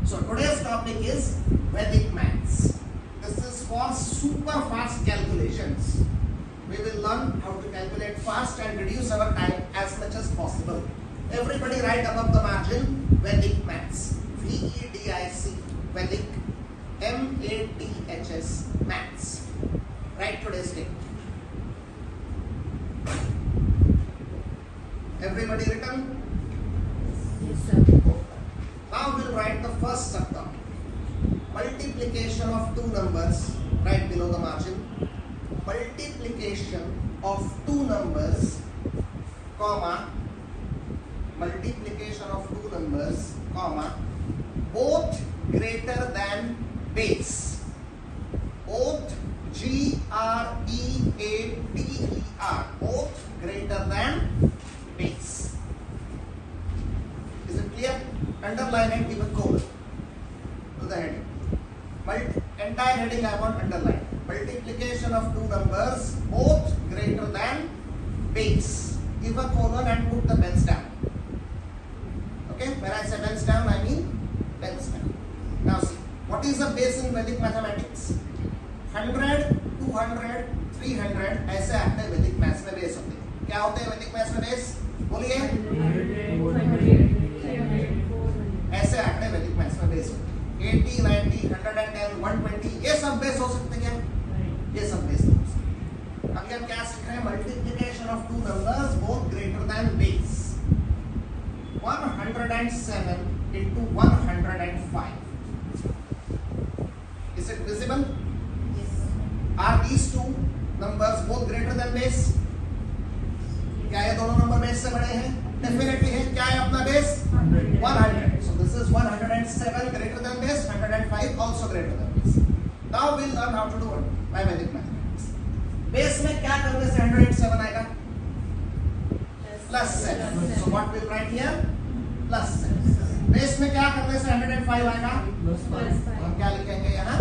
So today's topic is Vedic maths. This is for super fast calculations. We will learn how to calculate fast and reduce our time as much as possible. Everybody write above the margin Vedic maths. VEDIC, Vedic, MATHS, maths. Write today's date. Everybody written? Yes, sir. Now we'll write the first subtopic. Multiplication of two numbers, right below the margin. Multiplication of two numbers, comma, multiplication of two numbers, comma, both greater than base. Both G-R-E-A-T-E-R, both greater than base. Is it clear? Underline and give a colon to the heading. Entire heading I want underline. Multiplication of two numbers both greater than base. Give a colon and put the pens down. Okay? When I say pens down, I mean pens down. Now see, what is the base in Vedic mathematics? 100, 200, 300 ऐसे आते हैं वैदिक maths में base होते हैं. क्या होते हैं वैदिक मैथ्स में बेस? बोलिए. ऐसे आते हैं वैदिक मैथ्स में बेस होते हैं. 80, 90, 110, 120 ये सब बेस हो सकते हैं क्या? ये सब बेस हो सकते हैं. अभी हम क्या सीख रहे हैं? Multiplication of two numbers both greater than base. 107 into 105. Is it visible? Are these two numbers both greater than base? क्या ये दोनों नंबर बेस से बड़े हैं? Definitely है. क्या है अपना base? 100. So this is 107 greater than base, 105 also greater than base. Now we'll learn how to do it by Vedic mathematics. Base में क्या करने से 107 आएगा? Plus 7. So what we'll write here? Plus 7. Base में क्या करने से 105 आएगा? हम क्या लिखेंगे यहाँ?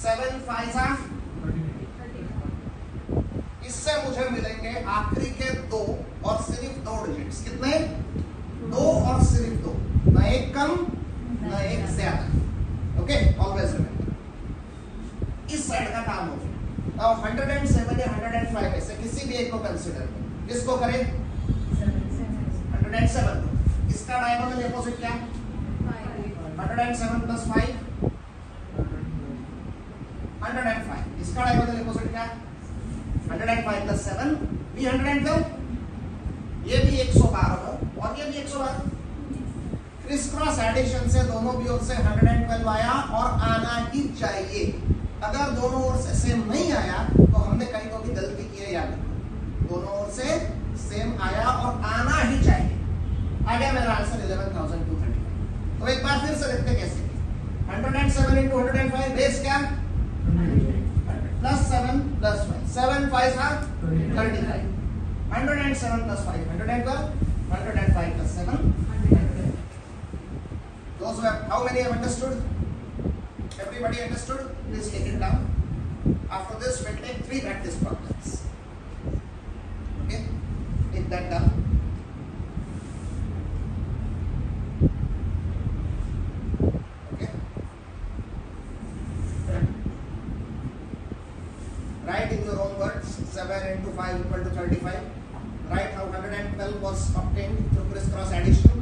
7 5 are, इससे मुझे मिलेंगे आखिरी के दो और सिर्फ दो डिजिट्स. कितने? दो और सिर्फ दो. न एक कम न एक ज्यादा. Okay, always remember. इस साइड का काम हो गया. अब 107 या 105 में से किसी भी एक को कंसीडर करें. किसको करें? 107 को. इसका डायगोनल अपोजिट क्या? 107 plus 5 105. इसका डायगोनल अपोजिट क्या? 105 plus 7 भी 112. ये भी 112 हो और ये भी 112. क्रिस क्रॉस एडिशन से दोनों भी ओर से 112 आया और आना ही चाहिए. अगर दोनों ओर से सेम नहीं आया तो हमने कहीं तो भी गलती की है. याद रखो, दोनों ओर से सेम आया और आना ही चाहिए. आ गया मेरा आंसर 11,235. तो एक बार फिर से देखते कैसे. 107 into 105 बेस क्या? Plus 7 plus 5. 7 5 are 35. 107 plus 5 112. 105 plus 7 100. Those who have, how many have understood? Everybody understood? Please take it down. After this we'll take 3 practice problems. Okay, take that down. Write in your own words. 7 into 5 equal to 35. Write how 112 was obtained through criss-cross addition.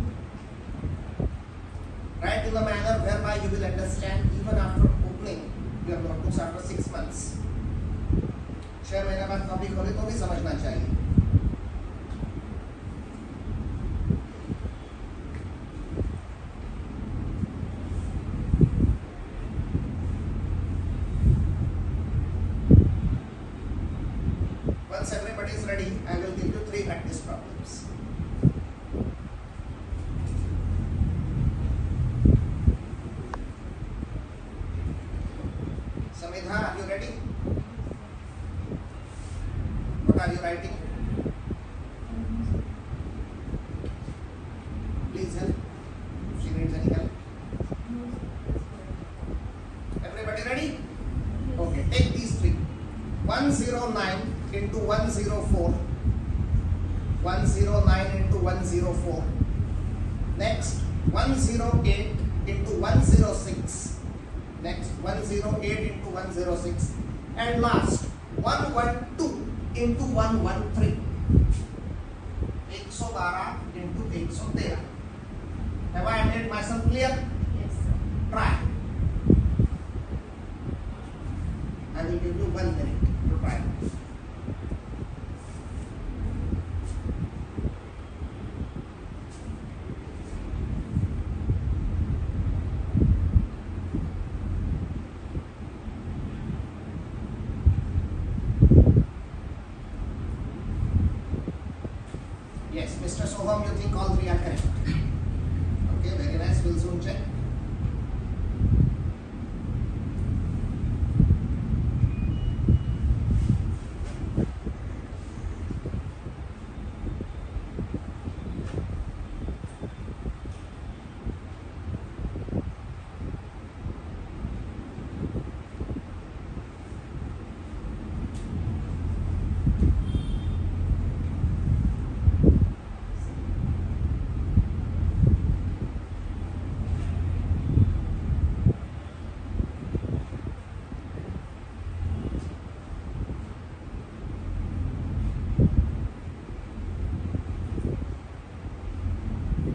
Write in the manner whereby you will understand even after opening your notebooks after 6 months. 6 महीने बाद copy खोले तो भी समझना चाहिए. Once everybody is ready, I will give you 3 practice problems. Samidha, are you ready? What are you writing? Please help. She needs any help. Everybody ready? Okay, take these 3. 109 into 104. 109 into 104. Next, 108 into 106. Next 108 into 106. And last 112 into 113. 112 into 113. Have I made myself clear? Yes, sir. Try. I will give you 1 minute to try. Yes, Mr. Soham, you think all three are correct? Okay, very nice. We'll soon check.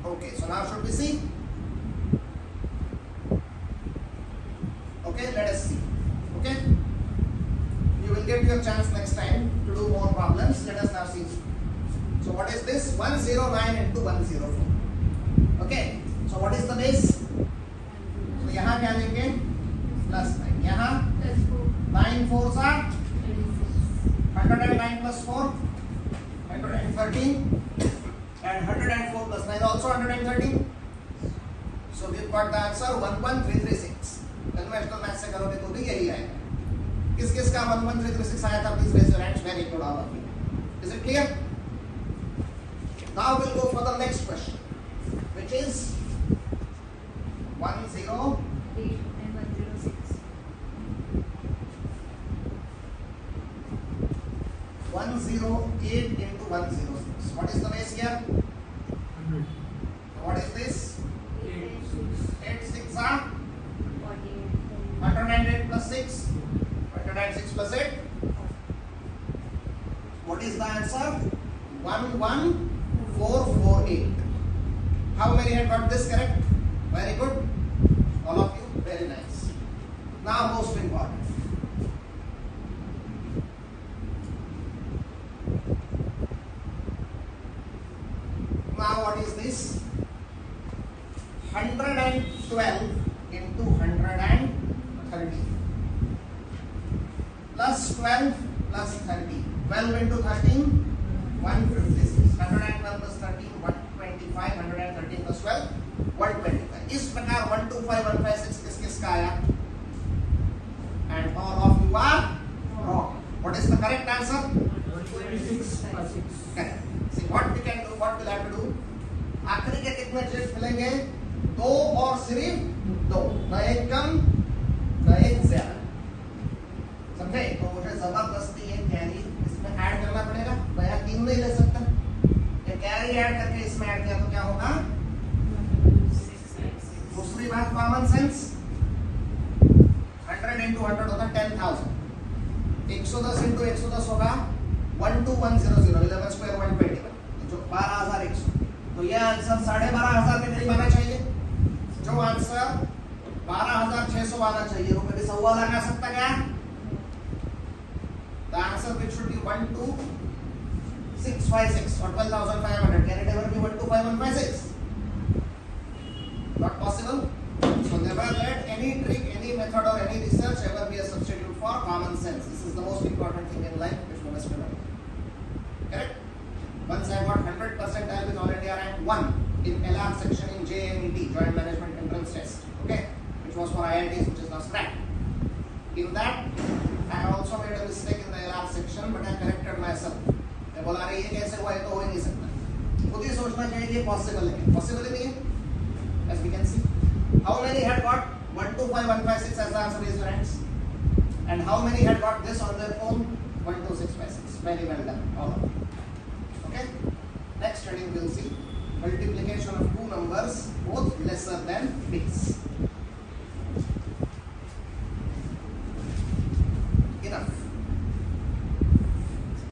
Okay, so now should we see? Okay, let us see. Okay, you will get your chance next time to do more problems. Let us now see. So what is this? 109 into 104. Okay, so what is the base? So यहाँ क्या लेंगे? +9. यहाँ Plus 4. 9 4s are 26. 109 plus 4, 113. And 104 plus 9 also 113. So we've got the answer 11336. Conventional math से करोगे तो भी यही आएगा. किस किस का 11336 आया था? Please raise your hands. Very good, all of you. Is it clear? Now we'll go for the next question, which is 108 8 and 106. 108 into 106. What is the base here? 100. What is this? 8 6 are 48. 108 plus 6. 106 plus 8. What is the answer? 11448. How many had got this correct? Very good. All of you. Very nice. Now most important. Now what is this? 112 into 130 plus 12 plus 30. 12 into 13, 156. 112 plus 13, 125. 113 plus 12, 125. इस प्रकार 125, 156 किस किस का आया? And all of you are wrong. What is the correct answer? 126 plus 6. Correct. See what we can do, what we'll have to do. आखिरी के कितने chits मिलेंगे? 2 और सिर्फ 2. न एक कम न एक ज्यादा. समझे? तो मुझे जबरदस्ती ये कैरी इसमें ऐड करना पड़ेगा. मैं यहाँ 3 नहीं ले सकता. ये कैरी ऐड करके इसमें ऐड किया तो क्या होगा? दूसरी बात कॉमन सेंस. 100 into 100 होगा 10,000. 110 into 110 होगा 12100. 11 square 121. जो 12,100. तो ये आंसर 12,500 के करीब आना चाहिए. जो आंसर 12,600 आना चाहिए वो कभी 1.25 लाख आ सकता क्या? The answer which should be 12656 or 12,500. Can it ever be 125,156? Not possible. So never let any trick, any method or any research ever be a substitute for common sense. This is the most important thing in life which we must remember. Correct? Once I got 100 percentile with All India rank 1 in LR section in JMET, Joint Management Entrance Test, okay, which was for IITs, which is now scrapped. In that, I also made a mistake in the LR section, but I corrected myself. मैं बोला अरे ये कैसे हुआ? ये तो हो ही नहीं सकता. खुद ही सोचना चाहिए कि possible है. Possible ही नहीं है. As we can see, how many had got 125, 156 as the answer? Raise your hands. And how many had got this on their own? 12656. Very well done, all of you. Okay. Next heading we'll see multiplication of two numbers both lesser than base.